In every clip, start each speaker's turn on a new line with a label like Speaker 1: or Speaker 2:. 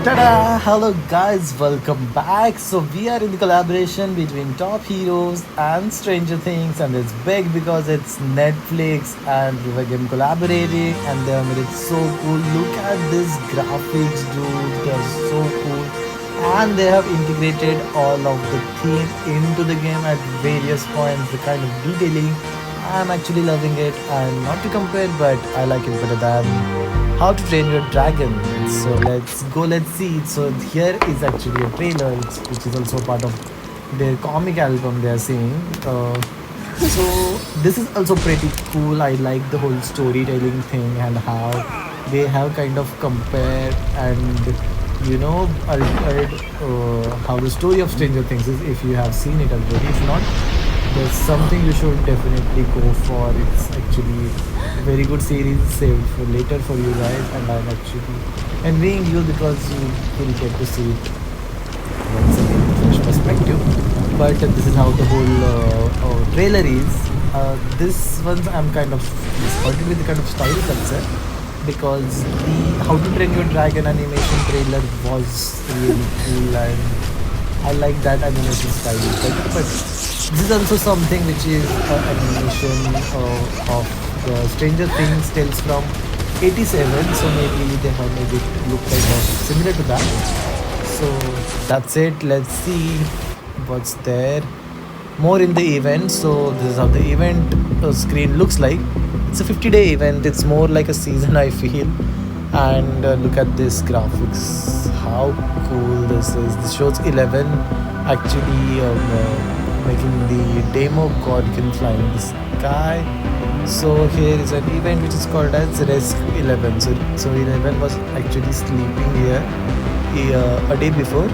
Speaker 1: Ta-da! Hello guys, welcome back. So we are in the collaboration between Top Heroes and Stranger Things, and it's big because it's Netflix and River Game collaborating, and they have made it so cool. Look at these graphics, dude. They're so cool, and they have integrated all of the theme into the game at various points. The kind of detailing, I'm actually loving it, and not to compare, but I like it better than how to Train Your Dragon. So let's go, let's see. So here is actually a trailer, which is also part of their comic album they are saying. So this is also pretty cool. I like the whole storytelling thing and how they have kind of compared and altered how the story of Stranger Things is. If you have seen it already, if not, there's something you should definitely go for. It's actually a very good series saved for later for you guys, and I'm actually envying you because you will get to see it once again in a fresh perspective. But this is how the whole trailer is. This one's I'm kind of disappointed with the kind of style culture because the How to Train Your Dragon animation trailer was really cool, and I like that animation style better. But this is also something which is animation of the Stranger Things tales from 87. So maybe they have made it look kind of similar to that. So that's it. Let's see what's there. More in the event. So this is how the event screen looks like. It's a 50-day event. It's more like a season, I feel. And look at this graphics. How cool this is. This shows 11 actually making the demo Godkin flying in the sky. So here is an event which is called as Rescue 11. So 11 was actually sleeping here a day before.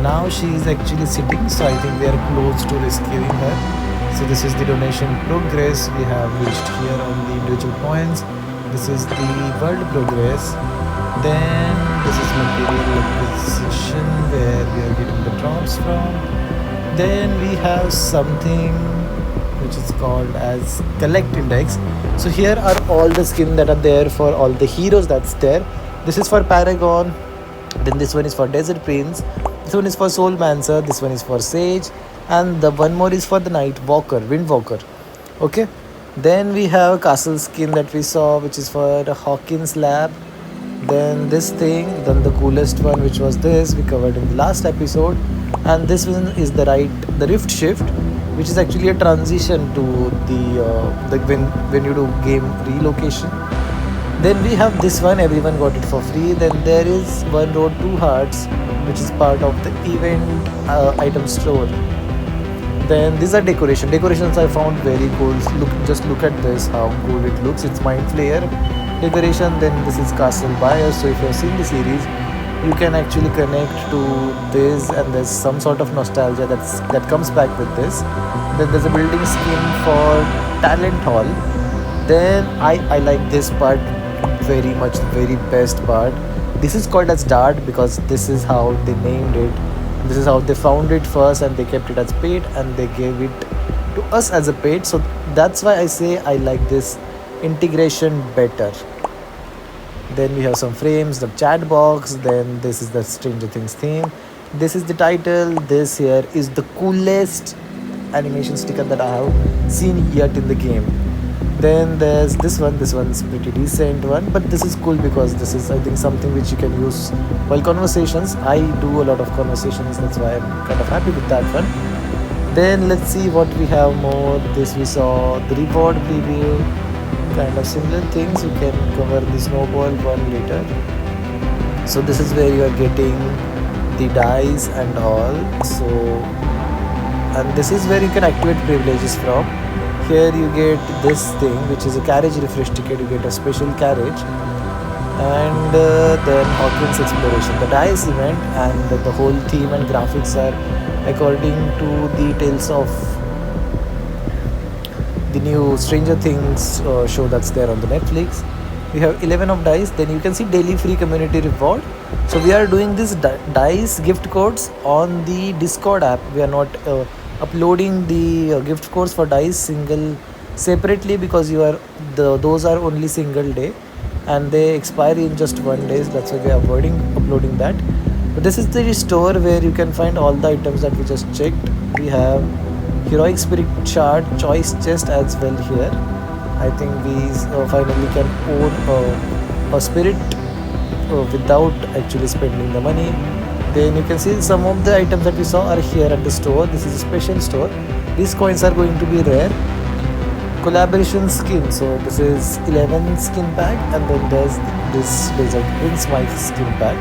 Speaker 1: Now she is actually sitting. So I think we are close to rescuing her. So this is the donation progress. We have reached here on the individual points. This is the world progress. Then this is material acquisition where we are getting the drops from. Then we have something which is called as collect index. So here are all the skin that are there for all the heroes that's there. This is for Paragon. Then this one is for Desert Prince. This one is for Soul Mancer. This one is for Sage. And the one more is for the Night Walker, Wind Walker. Okay. Then we have castle skin that we saw, which is for the Hawkins lab. Then this thing, then the coolest one, which was this, we covered in the last episode. And this one is the rift shift, which is actually a transition to the when you do game relocation. Then we have this one, everyone got it for free. Then there is one road, two hearts, which is part of the event item store. Then these are decorations I found very cool. Just look at this, how cool it looks. It's mind flayer decoration. Then this is castle buyer. So if you have seen the series, you can actually connect to this, and there's some sort of nostalgia that comes back with this. Then there's a building scheme for talent hall. Then I like this part very much, the very best part. This is called as dart because this is how they named it. This is how they found it first, and they kept it as paid, and they gave it to us as a paid. So that's why I say I like this integration better. Then we have some frames, the chat box. Then this is the Stranger Things theme. This is the title. This here is the coolest animation sticker that I have seen yet in the game. Then there's this one. This one's pretty decent one, but this is cool because this is, I think, something which you can use while conversations. I do a lot of conversations, that's why I'm kind of happy with that one. Then let's see what we have more. This we saw the reward preview, kind of similar things. You can cover the snowball one later. So this is where you are getting the dice and all. So, and this is where you can activate privileges from. Here you get this thing, which is a carriage refresh ticket. You get a special carriage. And then Hawkins exploration, the dice event, and the whole theme and graphics are according to the tales of the new Stranger Things show that's there on the Netflix. We have 11 of dice. Then you can see daily free community reward. So we are doing this dice gift codes on the Discord app. We are not uploading the gift codes for dice separately because those are only single day and they expire in just 1 day. That's why we are avoiding uploading that. But this is the store where you can find all the items that we just checked. We have heroic spirit shard choice chest as well here. I think we finally can own a spirit without actually spending the money. Then you can see some of the items that we saw are here at the store. This is a special store. These coins are going to be rare. Collaboration skin. So this is 11 skin pack, and then there's this Desert Prince Mike skin pack.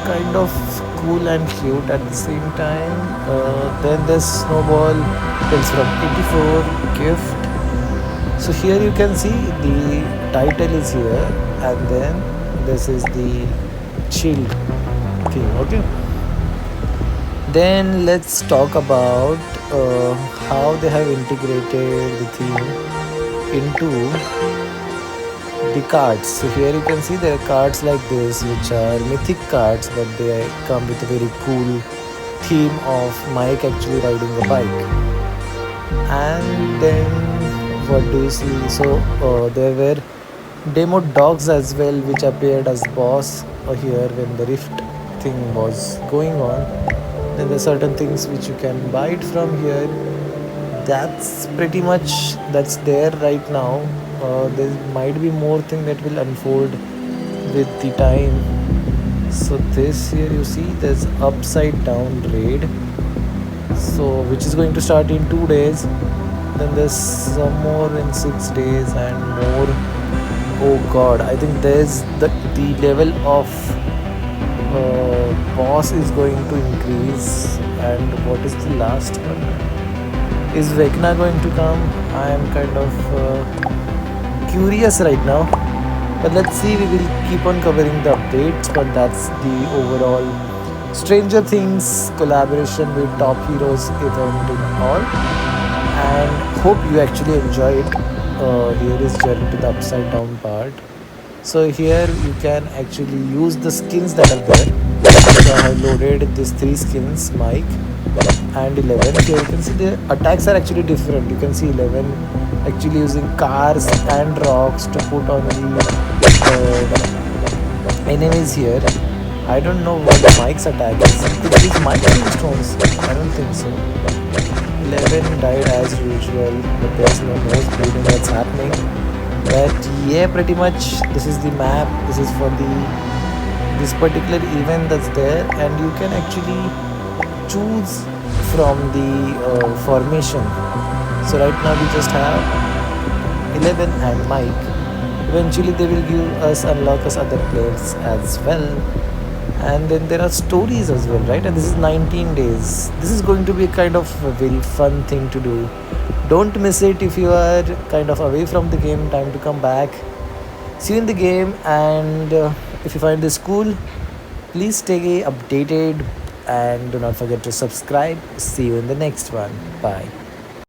Speaker 1: Kind of cool and cute at the same time. Then there's Snowball Tales from 84 gift. So here you can see the title is here, and then this is the shield thing. Okay. Then let's talk about how they have integrated the theme into the cards. So here you can see there are cards like this, which are mythic cards, but they come with a very cool theme of Mike actually riding a bike. And then what do you see? So there were demo dogs as well, which appeared as boss here when the rift thing was going on. Then there are certain things which you can buy it from here. That's pretty much that's there right now. There might be more thing that will unfold with the time. So this here you see there's upside down raid, so which is going to start in 2 days. Then there's some more in 6 days and more. Oh god, I think there's the level of boss is going to increase. And what is the last one? Is Vecna going to come? I am kind of curious right now. But let's see, we will keep on covering the updates. But that's the overall Stranger Things collaboration with Top Heroes event and all. And hope you actually enjoy it. Here is journey to the upside down part. So here you can actually use the skins that are there. So I have loaded these 3 skins, Mike and 11. Here you can see the attacks are actually different. You can see 11 actually using cars and rocks to put on the enemies here. I don't know what Mike's attack is. It is Mike stones. I don't think so. 11 died as usual, but there's no more bleeding that's happening. But yeah, pretty much this is the map. This is for this particular event that's there, and you can actually choose from the formation. So right now we just have 11 and Mike. Eventually they will give us unlock us other players as well. And then there are stories as well, right? And this is 19 days. This is going to be kind of a very fun thing to do. Don't miss it. If you are kind of away from the game, time to come back. See you in the game. And if you find this cool, please stay updated and do not forget to subscribe. See you in the next one. Bye.